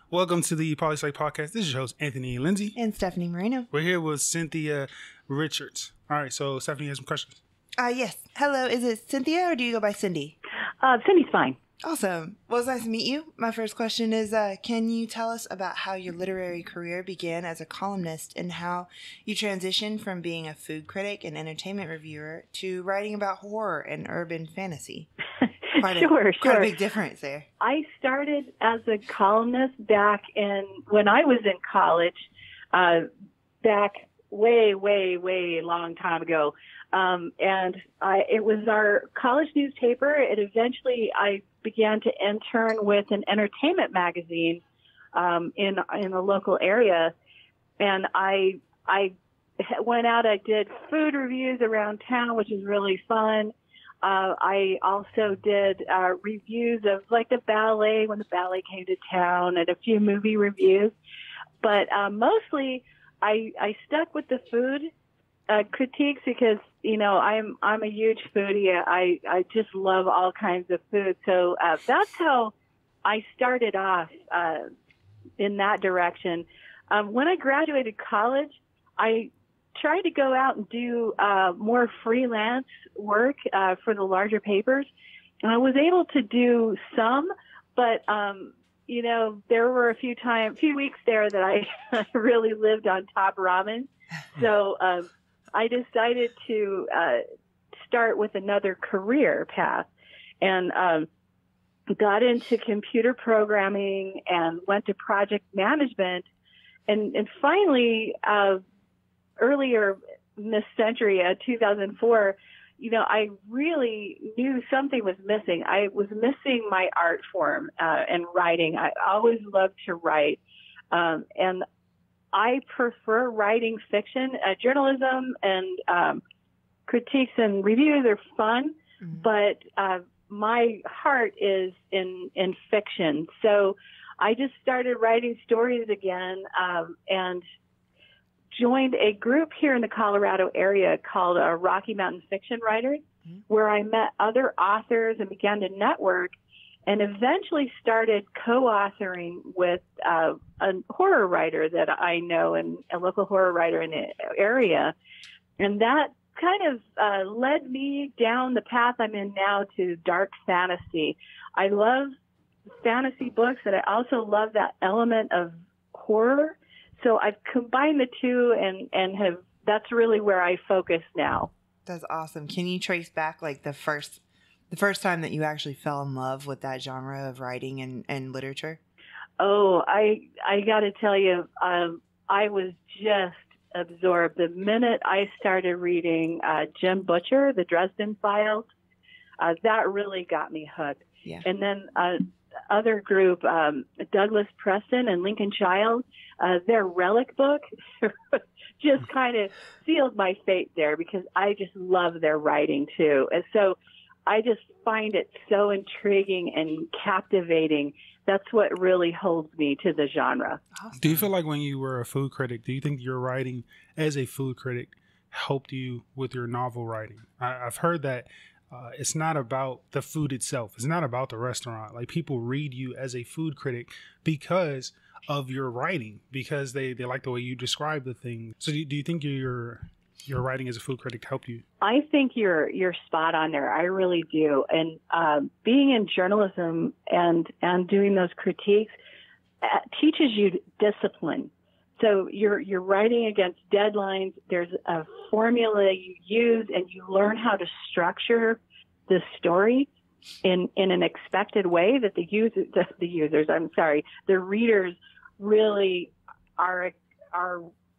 Welcome to the Polysite Podcast. This is your host, Anthony Lindsay. And Stephanie Moreno. We're here with Cynthia Richards. All right, so Stephanie has some questions. Yes. Hello, is it Cynthia or do you go by Cindy? Cindy's fine. Awesome. Well, it's nice to meet you. My first question is, can you tell us about how your literary career began as a columnist and how you transitioned from being a food critic and entertainment reviewer to writing about horror and urban fantasy? Quite a big difference there. I started as a columnist back when I was in college, back way long time ago. It was our college newspaper. And eventually I began to intern with an entertainment magazine, in the local area. And I went out, I did food reviews around town, which is really fun. I also did reviews of like the ballet when the ballet came to town and a few movie reviews. But mostly I stuck with the food critiques because, you know, I'm a huge foodie. I just love all kinds of food. So that's how I started off in that direction. When I graduated college, I tried to go out and do more freelance work for the larger papers. And I was able to do some, but, you know, there were a few weeks there that I really lived on top ramen. So I decided to start with another career path and got into computer programming and went to project management. And finally, earlier this century, 2004, you know, I really knew something was missing. I was missing my art form and writing. I always loved to write. And I prefer writing fiction. Journalism and critiques and reviews are fun, but my heart is in fiction. So I just started writing stories again and joined a group here in the Colorado area called Rocky Mountain Fiction Writers, where I met other authors and began to network and eventually started co-authoring with a horror writer that I know and a local horror writer in the area. And that kind of led me down the path I'm in now to dark fantasy. I love fantasy books, and I also love that element of horror. So I've combined the two and that's really where I focus now. That's awesome. Can you trace back like the first time that you actually fell in love with that genre of writing and literature? Oh, I got to tell you, I was just absorbed. The minute I started reading Jim Butcher, The Dresden Files, that really got me hooked. Yeah. And then other group, Douglas Preston and Lincoln Child, their Relic book just kind of sealed my fate there because I just love their writing too. And so I just find it so intriguing and captivating. That's what really holds me to the genre. Awesome. Do you feel like when you were a food critic, do you think your writing as a food critic helped you with your novel writing? I've heard that it's not about the food itself. It's not about the restaurant. Like people read you as a food critic because of your writing, because they like the way you describe the thing. So do you think your writing as a food critic helped you? I think you're spot on there. I really do. And being in journalism and doing those critiques teaches you discipline. So you're writing against deadlines. There's a formula you use, and you learn how to structure the story in an expected way that the readers really are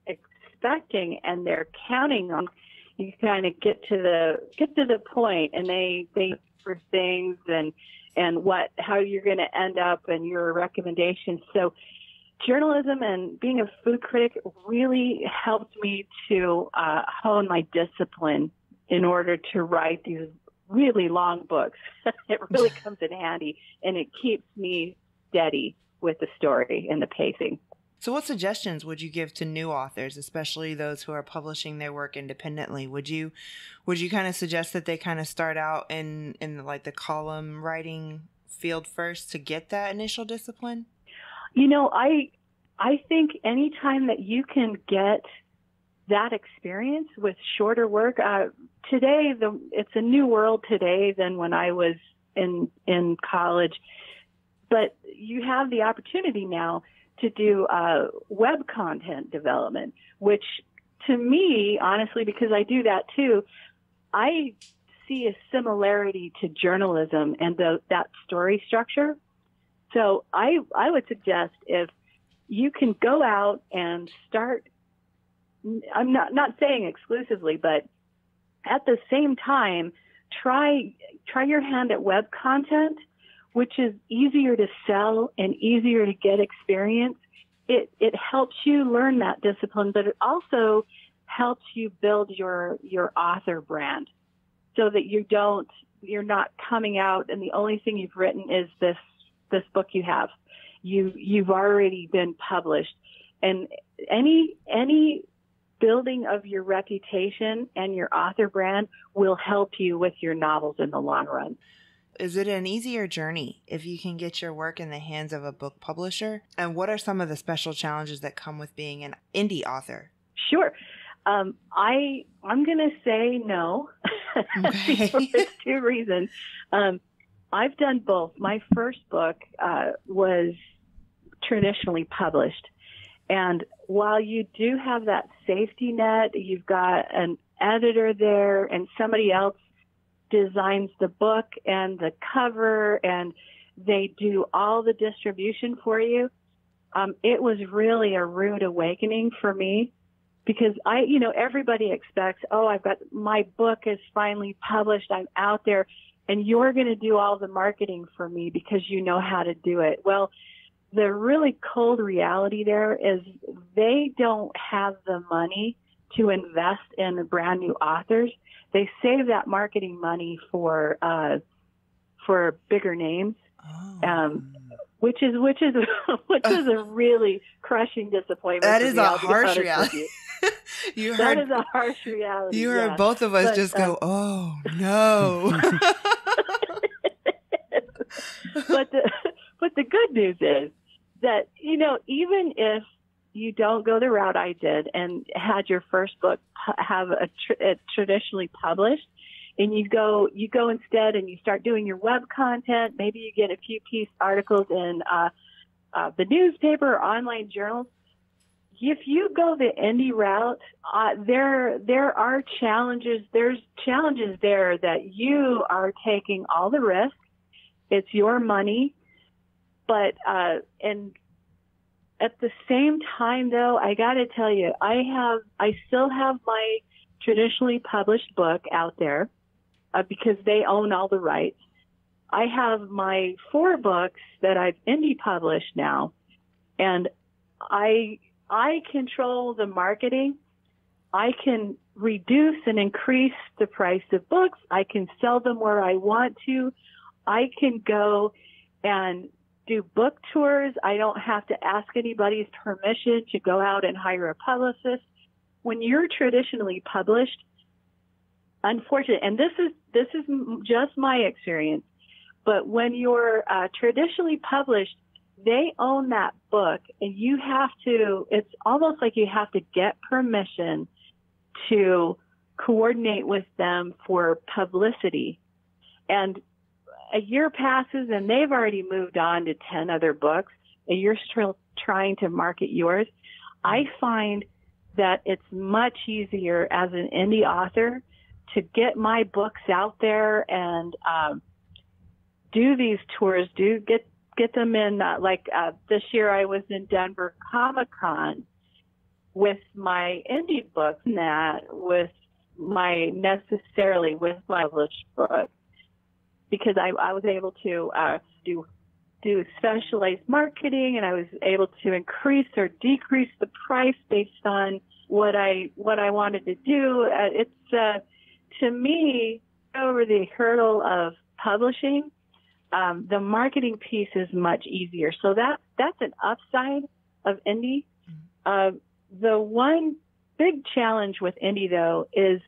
expecting, and they're counting on. You kind of get to the point, and they think for things and how you're going to end up and your recommendations. So journalism and being a food critic really helped me to hone my discipline in order to write these really long books. It really comes in handy, and it keeps me steady with the story and the pacing. So what suggestions would you give to new authors, especially those who are publishing their work independently? Would you kind of suggest that they kind of start out in like the column writing field first to get that initial discipline? I think anytime that you can get that experience with shorter work, today, it's a new world today than when I was in college, but you have the opportunity now to do web content development, which to me, honestly, because I do that too, I see a similarity to journalism and that story structure. So I would suggest if you can go out and start, I'm not saying exclusively, but at the same time, try your hand at web content, which is easier to sell and easier to get experience. It helps you learn that discipline, but it also helps you build your author brand so that you're not coming out and the only thing you've written is this book you have. You've already been published. And any building of your reputation and your author brand will help you with your novels in the long run. Is it an easier journey if you can get your work in the hands of a book publisher? And what are some of the special challenges that come with being an indie author? Sure. I'm going to say no. Okay. For two reasons. I've done both. My first book was traditionally published. And while you do have that safety net, you've got an editor there and somebody else designs the book and the cover and they do all the distribution for you. It was really a rude awakening for me because everybody expects, I've got my book is finally published. I'm out there and you're going to do all the marketing for me because you know how to do it. Well, the really cold reality there is they don't have the money to invest in brand new authors. They save that marketing money for bigger names, which is a really crushing disappointment. That is a harsh reality. That is a harsh reality. You heard both of us just go, "Oh no!" But the good news is that, even if you don't go the route I did and had your first book have it traditionally published and you go instead and you start doing your web content, maybe you get a few piece articles in the newspaper or online journals. If you go the indie route, there are challenges. There's challenges there that you are taking all the risk. It's your money. But, and at the same time though, I got to tell you, I still have my traditionally published book out there, because they own all the rights. I have my 4 books that I've indie published now, and I control the marketing. I can reduce and increase the price of books. I can sell them where I want to. I can go and do book tours. I don't have to ask anybody's permission to go out and hire a publicist. When you're traditionally published, unfortunately, and this is just my experience, but when you're traditionally published, they own that book, and it's almost like you have to get permission to coordinate with them for publicity. And a year passes and they've already moved on to 10 other books and you're still trying to market yours. I find that it's much easier as an indie author to get my books out there and do these tours, get them in, this year I was in Denver Comic-Con with my indie books and that with my published book. Because I was able to do specialized marketing, and I was able to increase or decrease the price based on what I wanted to do. It's to me, over the hurdle of publishing, the marketing piece is much easier. So that's an upside of indie. The one big challenge with indie though is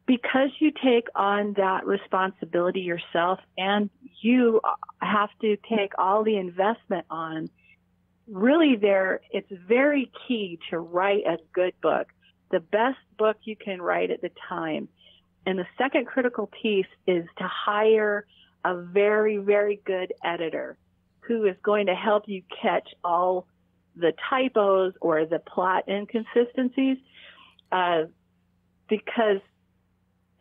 because you take on that responsibility yourself and you have to take all the investment on, really it's very key to write a good book, the best book you can write at the time. And the second critical piece is to hire a very, very good editor who is going to help you catch all the typos or the plot inconsistencies, because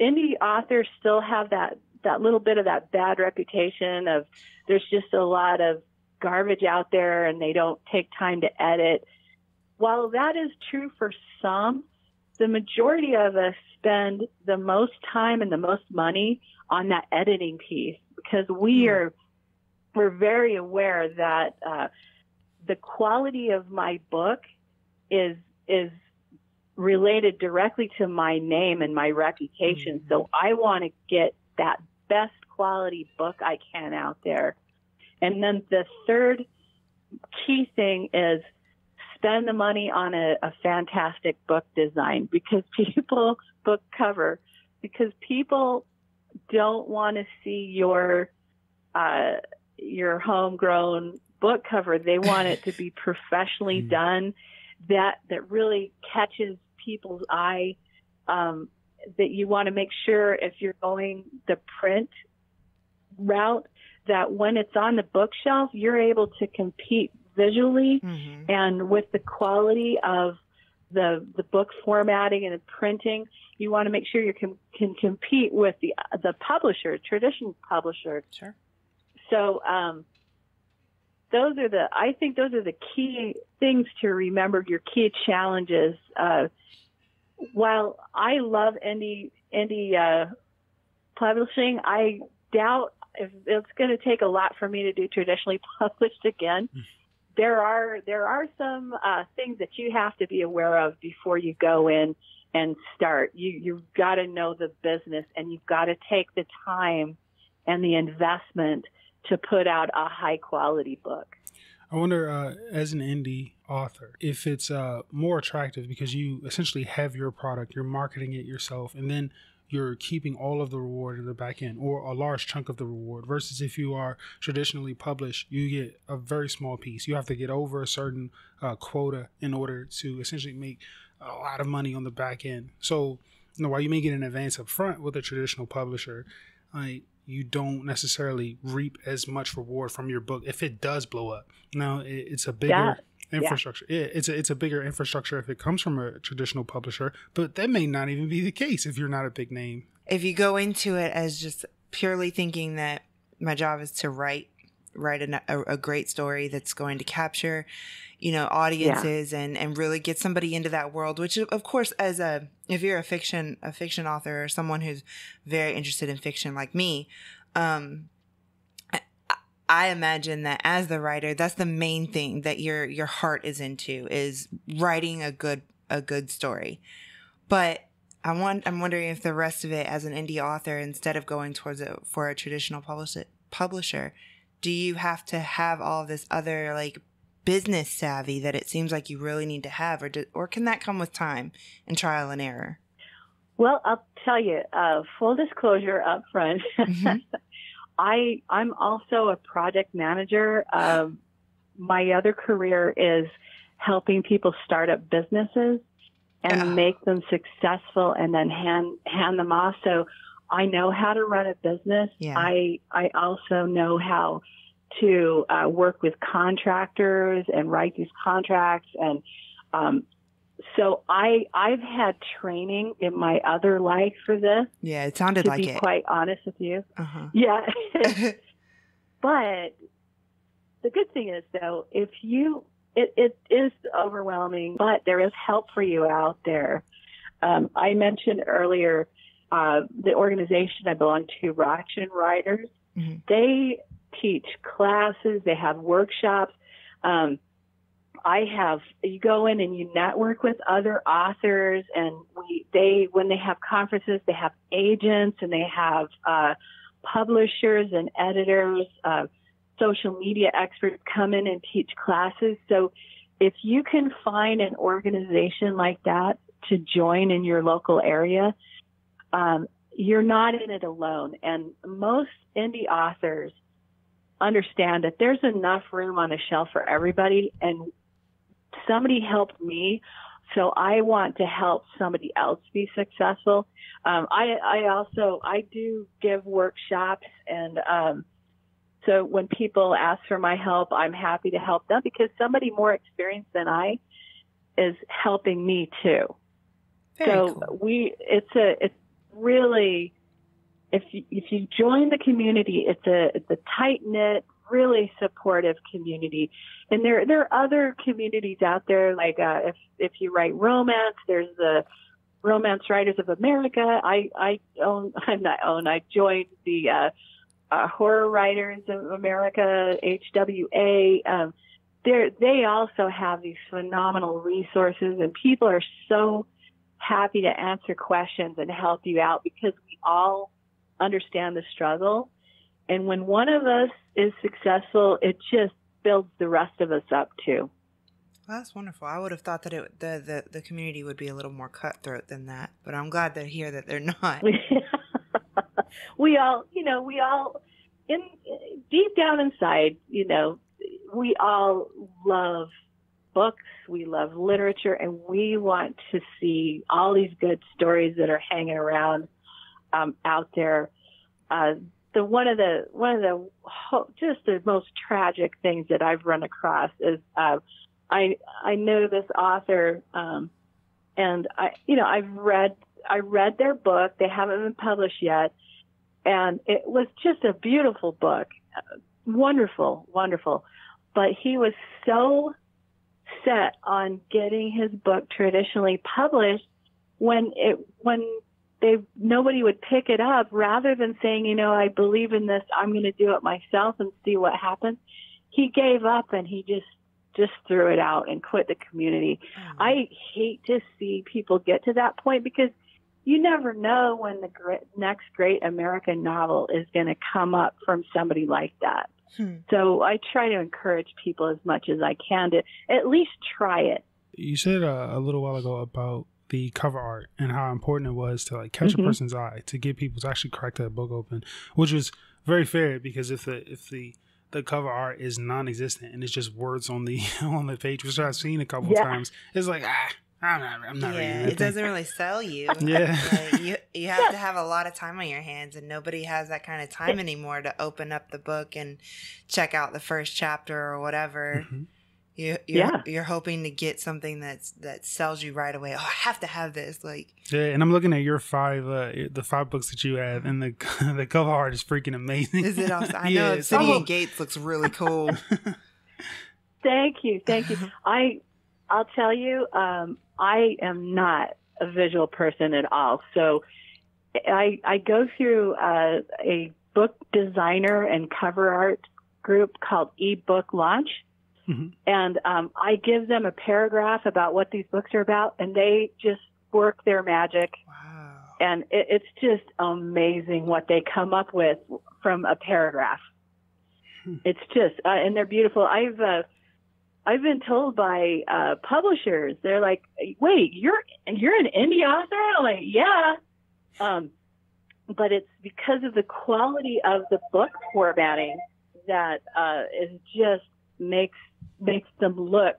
indie authors still have that little bit of that bad reputation of there's just a lot of garbage out there and they don't take time to edit. While that is true for some, the majority of us spend the most time and the most money on that editing piece, because we're very aware that the quality of my book is related directly to my name and my reputation. Mm-hmm. So I want to get that best quality book I can out there. And then the third key thing is spend the money on a fantastic book design, because people don't want to see your homegrown book cover. They want it to be professionally done, that really catches people's eye, that you want to make sure if you're going the print route, that when it's on the bookshelf, you're able to compete visually and with the quality of the book formatting and the printing. You want to make sure you can compete with the publisher, traditional publisher. Sure. So I think those are the key things to remember, your key challenges. While I love indie publishing, I doubt if it's going to take a lot for me to do traditionally published again. There are some things that you have to be aware of before you go in and start. You've got to know the business, and you've got to take the time and the investment to put out a high quality book. I wonder, as an indie author, if it's more attractive because you essentially have your product, you're marketing it yourself, and then you're keeping all of the reward in the back end, or a large chunk of the reward, versus if you are traditionally published, you get a very small piece. You have to get over a certain quota in order to essentially make a lot of money on the back end. So, while you may get an advance up front with a traditional publisher, you don't necessarily reap as much reward from your book if it does blow up. Now, it's a bigger infrastructure. Yeah, it's a bigger infrastructure if it comes from a traditional publisher, but that may not even be the case if you're not a big name. If you go into it as just purely thinking that my job is to write a great story that's going to capture, audiences and really get somebody into that world, which of course, if you're a fiction author or someone who's very interested in fiction like me, I imagine that as the writer, that's the main thing that your heart is into, is writing a good story. But I'm wondering if the rest of it, as an indie author, instead of going towards it for a traditional publisher, do you have to have all this other business savvy that it seems like you really need to have, or can that come with time and trial and error? Well, I'll tell you, full disclosure up front. Mm-hmm. I'm also a project manager. My other career is helping people start up businesses and make them successful and then hand them off. So I know how to run a business. Yeah. I also know how to work with contractors and write these contracts. And so I've had training in my other life for this. Yeah, it sounded like it. To be quite honest with you. Uh-huh. Yeah. But the good thing is, though, it is overwhelming, but there is help for you out there. I mentioned earlier the organization I belong to, Rockton Writers. Mm-hmm. They teach classes. They have workshops. You go in and you network with other authors, and when they have conferences, they have agents and they have publishers and editors, social media experts come in and teach classes. So if you can find an organization like that to join in your local area, you're not in it alone. And most indie authors understand that there's enough room on the shelf for everybody, and somebody helped me, so I want to help somebody else be successful. I do give workshops, and so when people ask for my help, I'm happy to help them because somebody more experienced than I is helping me too. Very cool. It's really, if you join the community, it's a tight knit, really supportive community. And there are other communities out there, like if you write romance, there's the Romance Writers of America. I joined the Horror Writers of America, HWA. They also have these phenomenal resources, and people are so happy to answer questions and help you out because we all understand the struggle. And when one of us is successful, it just builds the rest of us up too. Well, that's wonderful. I would have thought that the community would be a little more cutthroat than that, but I'm glad to hear that they're not. we all, in deep down inside, we all love books, we love literature, and we want to see all these good stories that are hanging around out there. One of the just the most tragic things that I've run across is I know this author, and I read their book. They haven't been published yet, and it was just a beautiful book, wonderful, wonderful. But he was so set on getting his book traditionally published when nobody would pick it up, rather than saying, I believe in this, I'm going to do it myself and see what happens. He gave up and he just threw it out and quit the community. I hate to see people get to that point because you never know when the next great American novel is going to come up from somebody like that. So I try to encourage people as much as I can to at least try it. You said a little while ago about the cover art and how important it was to catch a person's eye, to get people to actually crack that book open, which was very fair because if the cover art is non-existent and it's just words on the page, which I've seen a couple times, it's like I'm not reading it. It doesn't really sell you. Yeah. You have to have a lot of time on your hands, and nobody has that kind of time anymore to open up the book and check out the first chapter or whatever. You're hoping to get something that sells you right away. Oh, I have to have this. And I'm looking at your the 5 books that you have, and the cover art is freaking amazing. Is it awesome? I know Obsidian Gates looks really cool. Thank you. I'll tell you, I am not a visual person at all. So I go through a book designer and cover art group called eBook Launch. And I give them a paragraph about what these books are about, and they just work their magic. Wow. And it's just amazing what they come up with from a paragraph. It's just, and they're beautiful. I've been told by publishers, they're like, "Wait, you're an indie author?" I'm like, "Yeah." But it's because of the quality of the book formatting that is just makes them look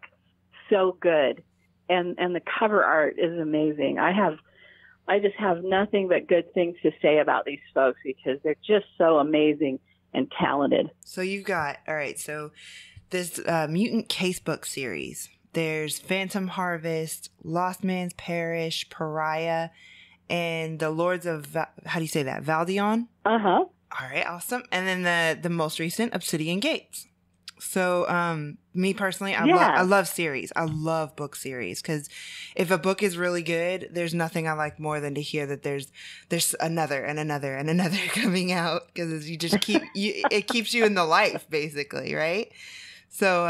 so good, and the cover art is amazing. I just have nothing but good things to say about these folks because they're just so amazing and talented. So you've got, all right, so this Mutant Casebook series, there's Phantom Harvest, Lost Man's Parish, Pariah, and the Lords of, how do you say that, Valdion? Uh-huh. All right, awesome. And then the most recent, Obsidian Gates. So, me personally, I love series. I love book series because if a book is really good, there's nothing I like more than to hear that there's another and another and another coming out because you just it keeps you in the life basically, right? So,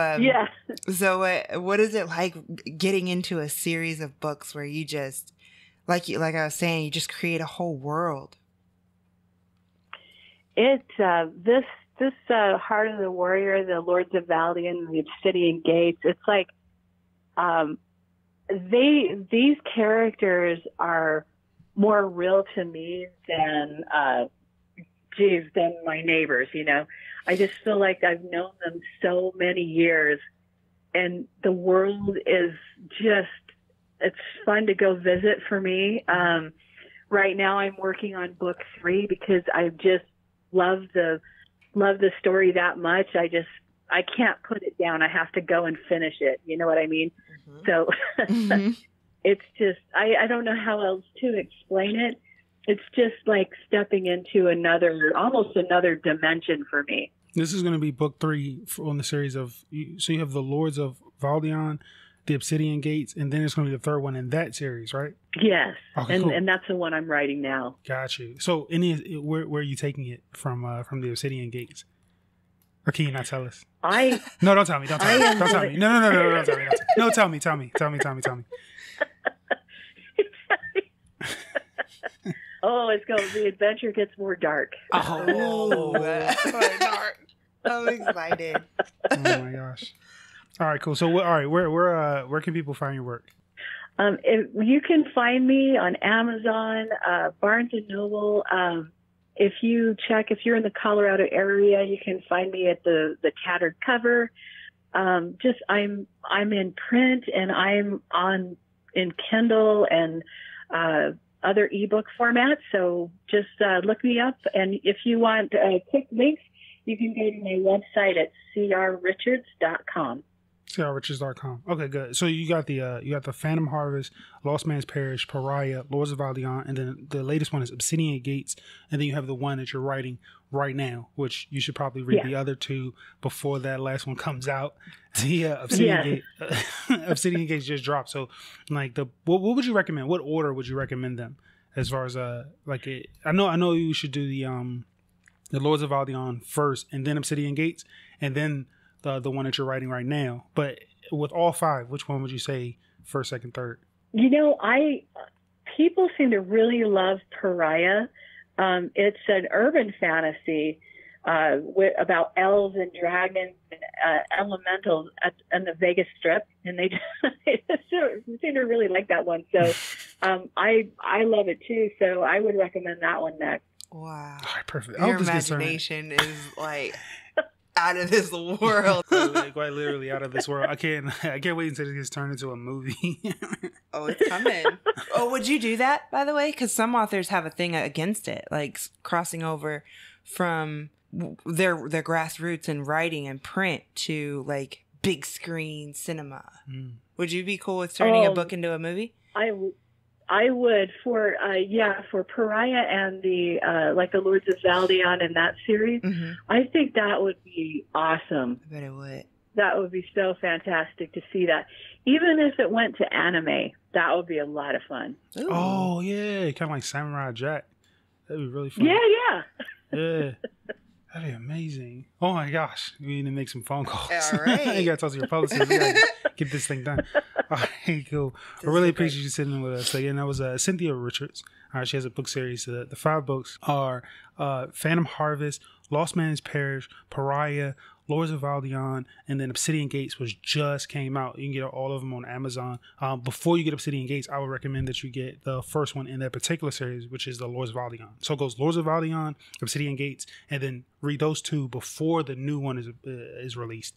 So, what is it like getting into a series of books where you just, like I was saying, you just create a whole world? It's this Heart of the Warrior, the Lords of Valdian, the Obsidian Gates. It's like these characters are more real to me than my neighbors. I just feel like I've known them so many years, and the world is just, it's fun to go visit for me. Right now I'm working on book 3 because I just love the story that much. I can't put it down. I have to go and finish it. You know what I mean? Mm-hmm. So it's just, I don't know how else to explain it. It's just like stepping into almost another dimension for me. This is going to be book 3 on the series of, so you have the Lords of Valdion, the Obsidian Gates, and then it's going to be the 3rd one in that series, right? Yes. Okay, cool. And that's the one I'm writing now. Got you. So where are you taking it from the Obsidian Gates? Or can you not tell us? No, don't tell me. Don't tell me. Don't tell me. No, don't tell me. No, tell me. Oh, the adventure gets more dark. Oh, that's dark. I'm excited. Oh my gosh. All right, cool. So, where can people find your work? You can find me on Amazon, Barnes and Noble. If you're in the Colorado area, you can find me at the Tattered Cover. I'm in print, and I'm in Kindle and other ebook formats. So just look me up, and if you want quick links, you can go to my website at crrichards.com. crrichards.com. Okay, good. So you got the Phantom Harvest, Lost Man's Parish, Pariah, Lords of Valdion, and then the latest one is Obsidian Gates, and then you have the one that you're writing right now, which you should probably read the other 2 before that last one comes out. The Obsidian Gates just dropped. So, like, what would you recommend? What order would you recommend them? As far as I know you should do the Lords of Valdion first, and then Obsidian Gates, and then the one that you're writing right now. But with all 5, which one would you say first, second, third? You know, people seem to really love Pariah. It's an urban fantasy about elves and dragons and elementals on the Vegas Strip, and they seem to really like that one. So I love it too. So I would recommend that one next. Wow. All right, perfect. Your imagination is like out of this world. Quite literally out of this world. I can't wait until it gets turned into a movie. Oh, it's coming. Oh, would you do that, by the way? Because some authors have a thing against it, like crossing over from their grassroots and writing and print to like big screen cinema. Would you be cool with turning a book into a movie? I would for Pariah and the Lords of Valdion and that series. Mm-hmm. I think that would be awesome. I bet it would. That would be so fantastic to see that. Even if it went to anime, that would be a lot of fun. Ooh. Oh yeah, kind of like Samurai Jack. That'd be really fun. Yeah. That'd be amazing. Oh my gosh, we need to make some phone calls. All right. You gotta talk to your publicist. We gotta get this thing done. All right, cool. I really appreciate you sitting with us. Again, that was Cynthia Richards. She has a book series. The 5 books are Phantom Harvest, Lost Man's Parish, Pariah, Lords of Valdion, and then Obsidian Gates, which just came out. You can get all of them on Amazon. Before you get Obsidian Gates, I would recommend that you get the first one in that particular series, which is the Lords of Valdion. So it goes Lords of Valdion, Obsidian Gates, and then read those 2 before the new one is released.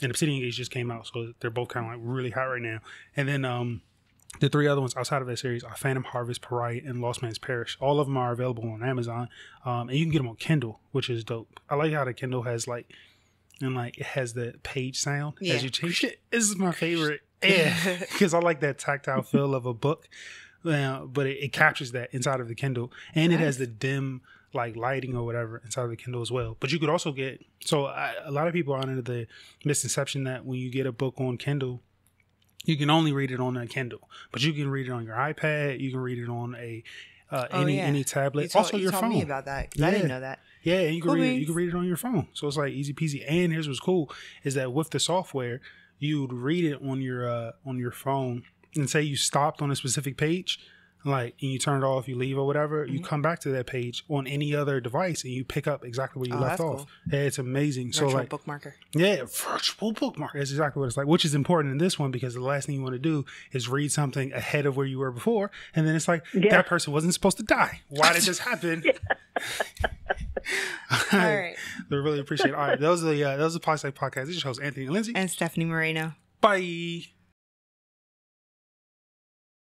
And Obsidian Gates just came out, so they're both kind of like really hot right now. And then the 3 other ones outside of that series are Phantom Harvest, Pariah, and Lost Man's Parish. All of them are available on Amazon, and you can get them on Kindle, which is dope. I like how the Kindle has it has the page sound as you change it. This is my favorite, because I like that tactile feel of a book, but it captures that inside of the Kindle, and it has the dim lighting or whatever inside of the Kindle as well. But you could also get a lot of people are under the misconception that when you get a book on Kindle, you can only read it on a Kindle, but you can read it on your iPad. You can read it on any tablet. Also your phone. You told me about that because I didn't know that. Yeah, and you can read it on your phone. So it's like easy peasy. And here's what's cool is that with the software, you would read it on your phone, and say you stopped on a specific page, and you turn it off, you leave or whatever, you come back to that page on any other device and you pick up exactly where you left off. Cool. Yeah, it's amazing. Virtual bookmarker. Yeah, virtual bookmarker. That's exactly what it's like, which is important in this one because the last thing you want to do is read something ahead of where you were before, and then it's like that person wasn't supposed to die. Why did this happen? All right. I really appreciate it. All right. That was the Podcast. This is your host, Anthony and Lindsay. And Stephanie Moreno. Bye.